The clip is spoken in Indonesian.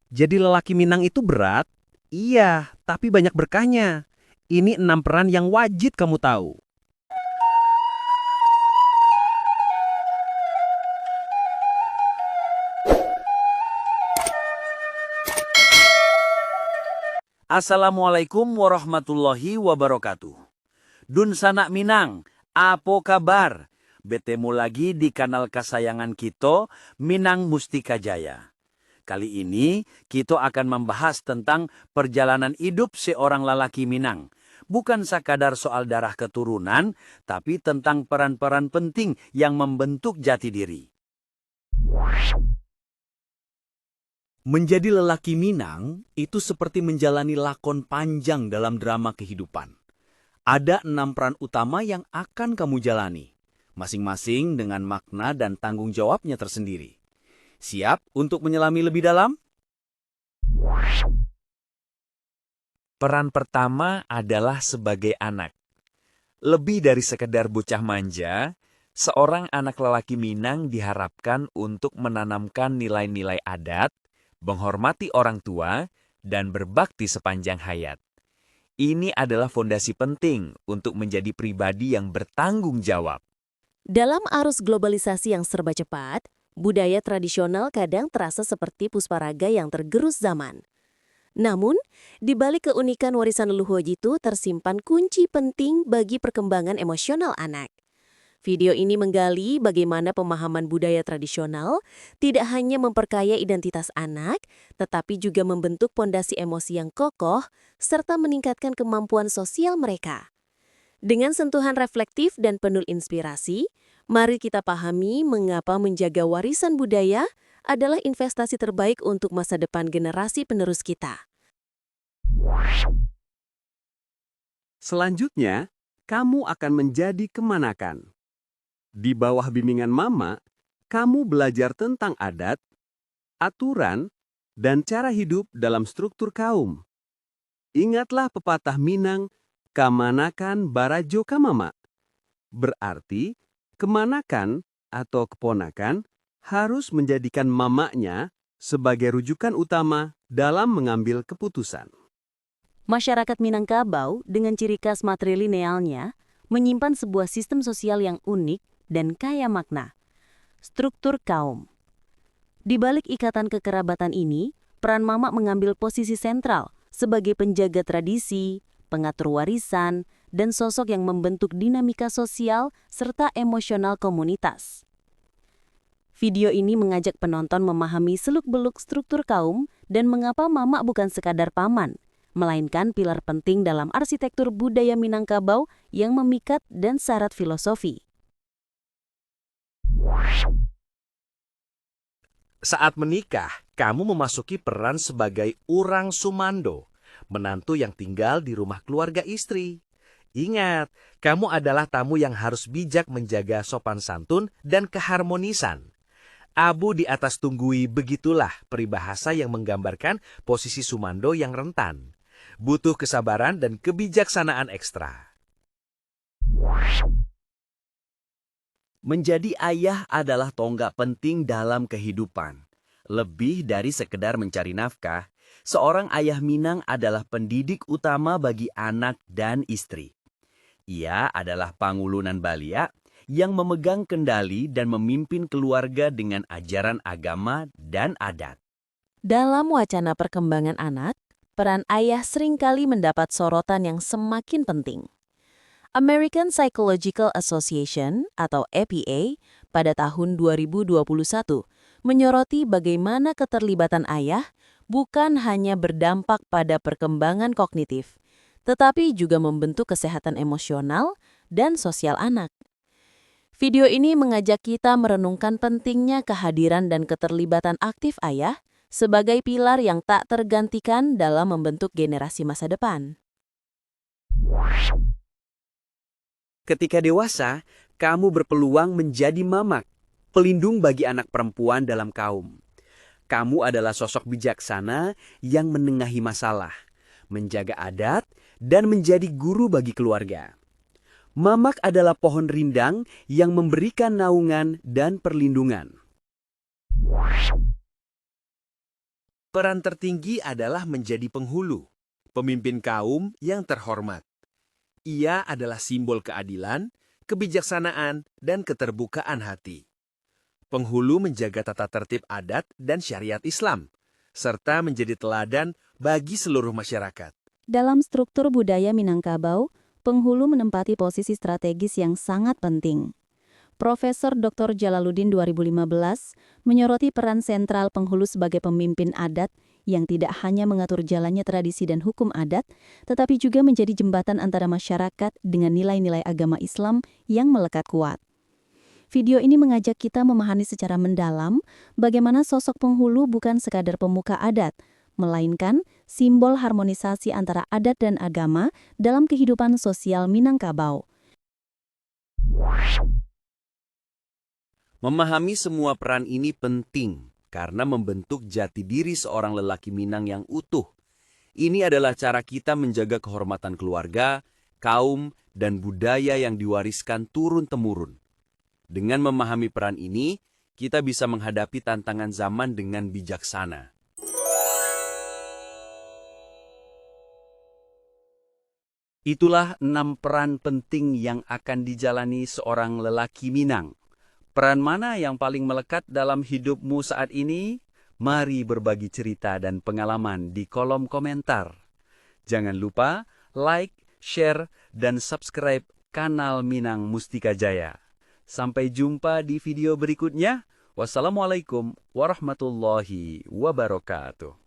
Jadi lelaki Minang itu berat? Iya, tapi banyak berkahnya. Ini 6 peran yang wajib kamu tahu. Assalamualaikum warahmatullahi wabarakatuh. Dun sanak Minang, apa kabar? Betemu lagi di kanal kesayangan kita, Minang Mustika Jaya. Kali ini kita akan membahas tentang perjalanan hidup seorang lelaki Minang. Bukan sekadar soal darah keturunan, tapi tentang peran-peran penting yang membentuk jati diri. Menjadi lelaki Minang itu seperti menjalani lakon panjang dalam drama kehidupan. Ada 6 peran utama yang akan kamu jalani, masing-masing dengan makna dan tanggung jawabnya tersendiri. Siap untuk menyelami lebih dalam? Peran pertama adalah sebagai anak. Lebih dari sekedar bocah manja, seorang anak lelaki Minang diharapkan untuk menanamkan nilai-nilai adat, menghormati orang tua, dan berbakti sepanjang hayat. Ini adalah fondasi penting untuk menjadi pribadi yang bertanggung jawab. Dalam arus globalisasi yang serba cepat, budaya tradisional kadang terasa seperti pusparaga yang tergerus zaman. Namun, di balik keunikan warisan leluhur itu tersimpan kunci penting bagi perkembangan emosional anak. Video ini menggali bagaimana pemahaman budaya tradisional tidak hanya memperkaya identitas anak, tetapi juga membentuk pondasi emosi yang kokoh serta meningkatkan kemampuan sosial mereka. Dengan sentuhan reflektif dan penuh inspirasi, mari kita pahami mengapa menjaga warisan budaya adalah investasi terbaik untuk masa depan generasi penerus kita. Selanjutnya, kamu akan menjadi kemanakan. Di bawah bimbingan mama, kamu belajar tentang adat, aturan, dan cara hidup dalam struktur kaum. Ingatlah pepatah Minang, kamanakan barajo kamama. Berarti, kemanakan atau keponakan harus menjadikan mamanya sebagai rujukan utama dalam mengambil keputusan. Masyarakat Minangkabau dengan ciri khas matrilinealnya menyimpan sebuah sistem sosial yang unik dan kaya makna. Struktur kaum. Di balik ikatan kekerabatan ini, peran mama mengambil posisi sentral sebagai penjaga tradisi, pengatur warisan, dan sosok yang membentuk dinamika sosial serta emosional komunitas. Video ini mengajak penonton memahami seluk-beluk struktur kaum dan mengapa mama bukan sekadar paman, melainkan pilar penting dalam arsitektur budaya Minangkabau yang memikat dan syarat filosofi. Saat menikah, kamu memasuki peran sebagai urang sumando, menantu yang tinggal di rumah keluarga istri. Ingat, kamu adalah tamu yang harus bijak menjaga sopan santun dan keharmonisan. Abu di atas tunggui, begitulah peribahasa yang menggambarkan posisi sumando yang rentan. Butuh kesabaran dan kebijaksanaan ekstra. Menjadi ayah adalah tonggak penting dalam kehidupan. Lebih dari sekedar mencari nafkah, seorang ayah Minang adalah pendidik utama bagi anak dan istri. Ia adalah pangulunan balia yang memegang kendali dan memimpin keluarga dengan ajaran agama dan adat. Dalam wacana perkembangan anak, peran ayah seringkali mendapat sorotan yang semakin penting. American Psychological Association atau APA pada tahun 2021 menyoroti bagaimana keterlibatan ayah bukan hanya berdampak pada perkembangan kognitif, tetapi juga membentuk kesehatan emosional dan sosial anak. Video ini mengajak kita merenungkan pentingnya kehadiran dan keterlibatan aktif ayah sebagai pilar yang tak tergantikan dalam membentuk generasi masa depan. Ketika dewasa, kamu berpeluang menjadi mamak, pelindung bagi anak perempuan dalam kaum. Kamu adalah sosok bijaksana yang menengahi masalah, menjaga adat, dan menjadi guru bagi keluarga. Mamak adalah pohon rindang yang memberikan naungan dan perlindungan. Peran tertinggi adalah menjadi penghulu, pemimpin kaum yang terhormat. Ia adalah simbol keadilan, kebijaksanaan, dan keterbukaan hati. Penghulu menjaga tata tertib adat dan syariat Islam, serta menjadi teladan bagi seluruh masyarakat. Dalam struktur budaya Minangkabau, penghulu menempati posisi strategis yang sangat penting. Profesor Dr. Jalaluddin 2015 menyoroti peran sentral penghulu sebagai pemimpin adat yang tidak hanya mengatur jalannya tradisi dan hukum adat, tetapi juga menjadi jembatan antara masyarakat dengan nilai-nilai agama Islam yang melekat kuat. Video ini mengajak kita memahami secara mendalam bagaimana sosok penghulu bukan sekadar pemuka adat, melainkan simbol harmonisasi antara adat dan agama dalam kehidupan sosial Minangkabau. Memahami semua peran ini penting karena membentuk jati diri seorang lelaki Minang yang utuh. Ini adalah cara kita menjaga kehormatan keluarga, kaum, dan budaya yang diwariskan turun-temurun. Dengan memahami peran ini, kita bisa menghadapi tantangan zaman dengan bijaksana. Itulah 6 peran penting yang akan dijalani seorang lelaki Minang. Peran mana yang paling melekat dalam hidupmu saat ini? Mari berbagi cerita dan pengalaman di kolom komentar. Jangan lupa like, share, dan subscribe kanal Minang Mustika Jaya. Sampai jumpa di video berikutnya. Wassalamualaikum warahmatullahi wabarakatuh.